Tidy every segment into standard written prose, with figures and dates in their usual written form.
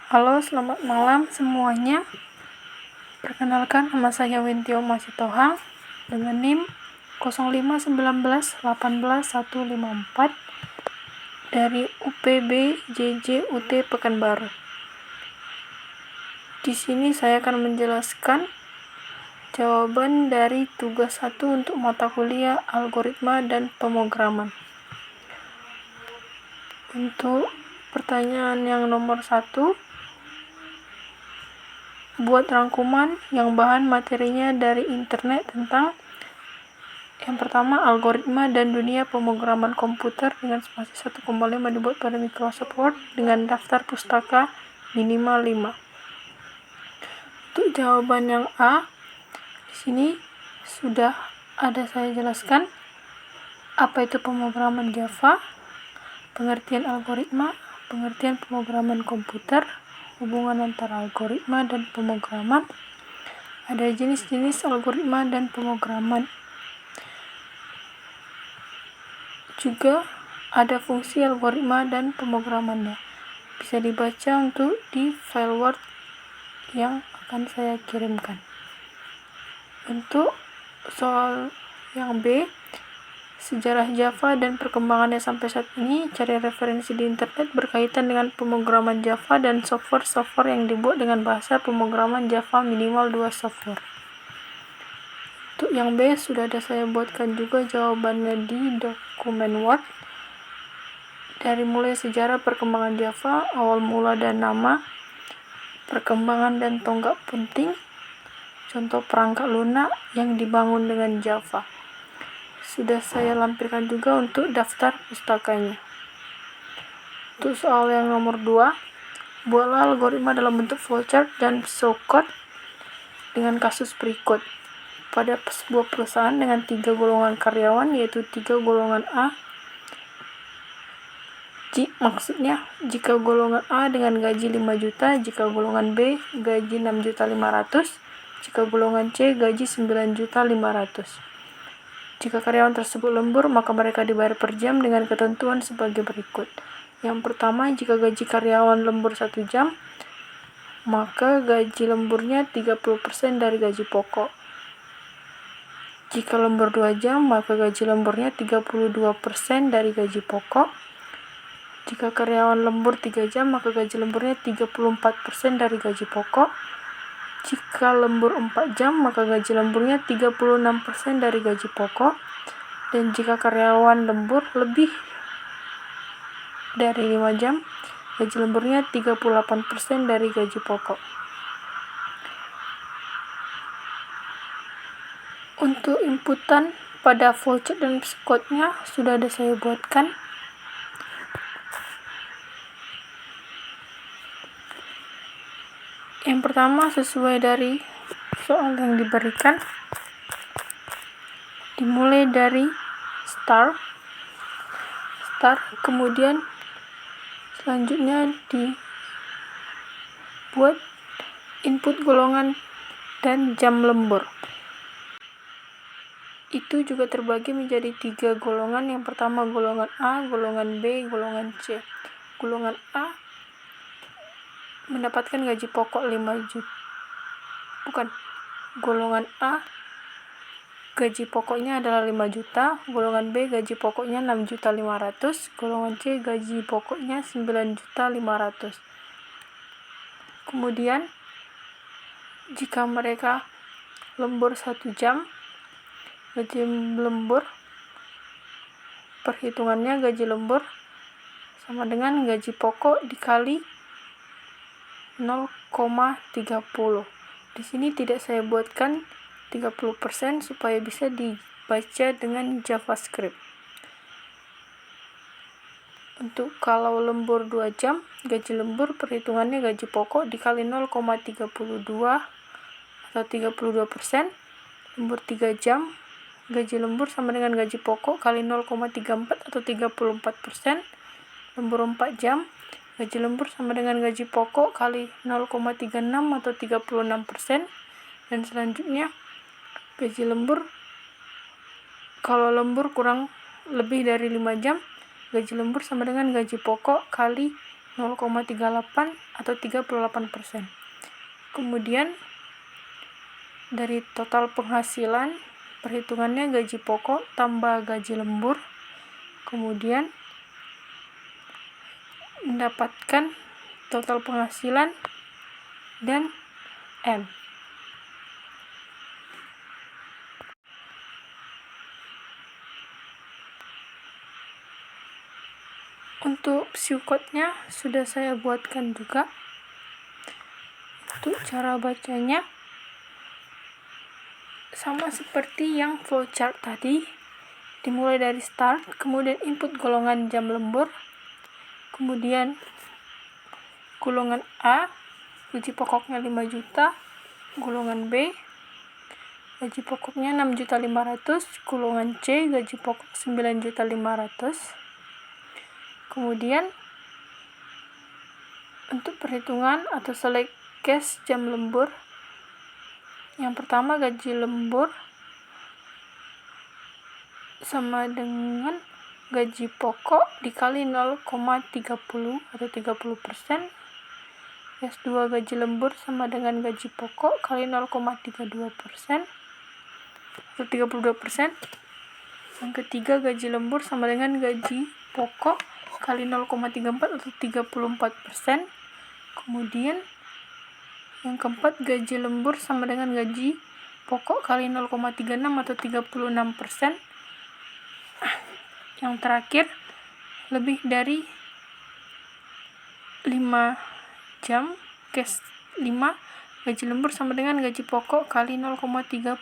Halo, selamat malam semuanya. Perkenalkan, nama saya Wintio Masitohang dengan NIM 0519815154 dari UPB JJ UT Pekanbaru. Di sini saya akan menjelaskan jawaban dari tugas 1 untuk mata kuliah algoritma dan pemrograman. Untuk pertanyaan yang nomor 1, buat rangkuman yang bahan materinya dari internet tentang yang pertama, algoritma dan dunia pemrograman komputer dengan spasi 1,5 dibuat pada Microsoft Word dengan daftar pustaka minimal 5. Untuk jawaban yang A, di sini sudah ada saya jelaskan apa itu pemrograman Java, pengertian algoritma, pengertian pemrograman komputer, hubungan antara algoritma dan pemrograman, ada jenis-jenis algoritma dan pemrograman. Juga ada fungsi algoritma dan pemrogramannya. Bisa dibaca untuk di file Word yang akan saya kirimkan. Untuk soal yang B, sejarah Java dan perkembangannya sampai saat ini, cari referensi di internet berkaitan dengan pemrograman Java dan software-software yang dibuat dengan bahasa pemrograman Java minimal 2 software. Untuk yang B, sudah ada saya buatkan juga jawabannya di dokumen Word. Dari mulai sejarah perkembangan Java, awal mula dan nama, perkembangan dan tonggak penting, contoh perangkat lunak yang dibangun dengan Java. Sudah saya lampirkan juga untuk daftar pustakanya. Untuk soal yang nomor 2, buatlah algoritma dalam bentuk flowchart dan showcode dengan kasus berikut. Pada sebuah perusahaan dengan 3 golongan karyawan, yaitu 3 golongan A, maksudnya jika golongan A dengan gaji 5 juta, jika golongan B gaji 6.500.000, jika golongan C gaji 9.500.000. Jika karyawan tersebut lembur, maka mereka dibayar per jam dengan ketentuan sebagai berikut. Yang pertama, jika gaji karyawan lembur 1 jam, maka gaji lemburnya 30% dari gaji pokok. Jika lembur 2 jam, maka gaji lemburnya 32% dari gaji pokok. Jika karyawan lembur 3 jam, maka gaji lemburnya 34% dari gaji pokok. Jika lembur 4 jam, maka gaji lemburnya 36% dari gaji pokok. Dan jika karyawan lembur lebih dari 5 jam, gaji lemburnya 38% dari gaji pokok. Untuk inputan pada flowchart dan code-nya sudah ada saya buatkan. Yang pertama, sesuai dari soal yang diberikan, dimulai dari start, kemudian selanjutnya dibuat input golongan dan jam lembur. Itu juga terbagi menjadi 3 golongan. Yang pertama golongan A, golongan B, golongan C. Golongan A mendapatkan gaji pokok 5 juta. Golongan A gaji pokoknya adalah 5 juta, golongan B gaji pokoknya 6.500.000, golongan C gaji pokoknya 9.500.000. Kemudian jika mereka lembur 1 jam, gaji lembur, perhitungannya gaji lembur sama dengan gaji pokok dikali 0,30. Di sini tidak saya buatkan 30% supaya bisa dibaca dengan JavaScript. Untuk kalau lembur 2 jam, gaji lembur perhitungannya gaji pokok dikali 0,32 atau 32%. Lembur 3 jam, gaji lembur sama dengan gaji pokok kali 0,34 atau 34%. Lembur 4 jam, gaji lembur sama dengan gaji pokok kali 0,36 atau 36%. Dan selanjutnya gaji lembur, kalau lembur kurang lebih dari 5 jam, gaji lembur sama dengan gaji pokok kali 0,38 atau 38%. Kemudian dari total penghasilan, perhitungannya gaji pokok tambah gaji lembur, kemudian mendapatkan total penghasilan dan M. Untuk psiukotnya sudah saya buatkan juga. Untuk cara bacanya sama seperti yang flowchart tadi, dimulai dari start, kemudian input golongan jam lembur, kemudian golongan A gaji pokoknya 5 juta, golongan B gaji pokoknya 6.500.000, golongan C gaji pokok 9.500.000. Kemudian untuk perhitungan atau select case jam lembur, yang pertama gaji lembur sama dengan gaji pokok dikali 0,30 atau 30%. Yang kedua gaji lembur sama dengan gaji pokok kali 0,32% atau 32%. Yang ketiga gaji lembur sama dengan gaji pokok kali 0,34 atau 34%. Kemudian yang keempat gaji lembur sama dengan gaji pokok kali 0,36 atau 36%. Yang terakhir lebih dari 5 jam case 5 gaji lembur sama dengan gaji pokok kali 0,38%.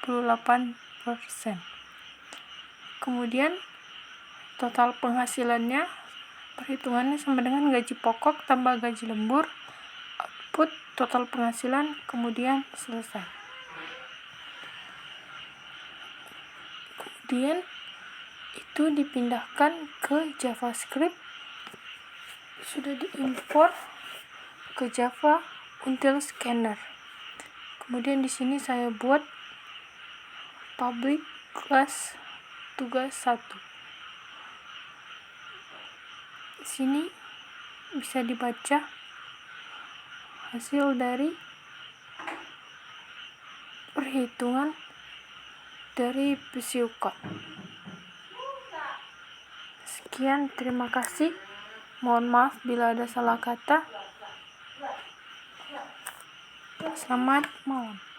Kemudian total penghasilannya, perhitungannya sama dengan gaji pokok tambah gaji lembur, output total penghasilan, kemudian selesai. Kemudian itu dipindahkan ke JavaScript, sudah diimport ke Java Until Scanner. Kemudian di sini saya buat public class tugas 1. Di sini bisa dibaca hasil dari perhitungan dari psiukot. Sekian, terima kasih. Mohon maaf bila ada salah kata. Selamat malam.